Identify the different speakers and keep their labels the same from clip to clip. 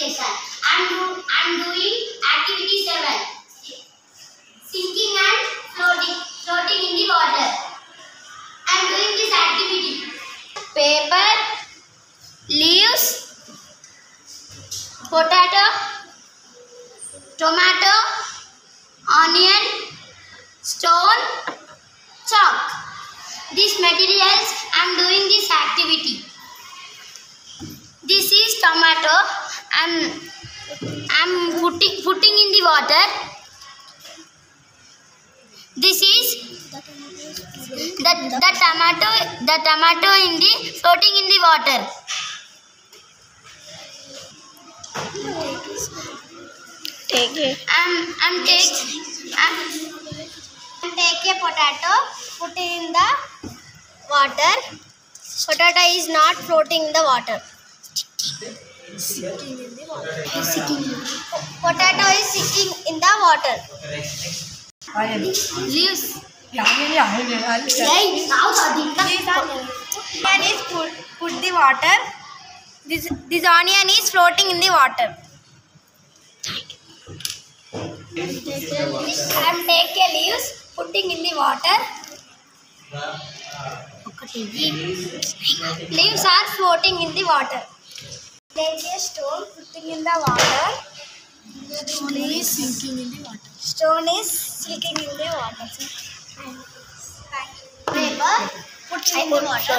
Speaker 1: explanation. I'm doing activity 7. Sinking and floating in the water. I'm doing this activity. Paper, leaves, potato, tomato, onion, stone, chalk. These materials I'm doing this activity. This is tomato. I'm putting in the water. This is the tomato in the floating in the water.
Speaker 2: Take it.
Speaker 1: I'm take a potato, put it in the water. Potato is not floating in the water. Potato is sinking in the water. Leaves.
Speaker 2: Onion is put the water. This onion is floating in the water.
Speaker 1: I'm taking leaves, putting in the water. Leaves are floating in the water. Take a stone, putting in the water.
Speaker 2: Stone is sinking in the water.
Speaker 1: Stone is sinking in the water. Paper, putting in the water.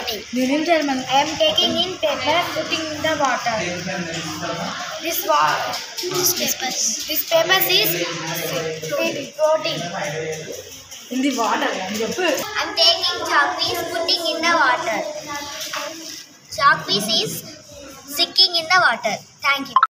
Speaker 1: I am taking in paper, putting in the water. This paper is floating
Speaker 2: In the water.
Speaker 1: I am taking chalk piece, putting in the water. Chalk piece is sinking in the water. Thank you.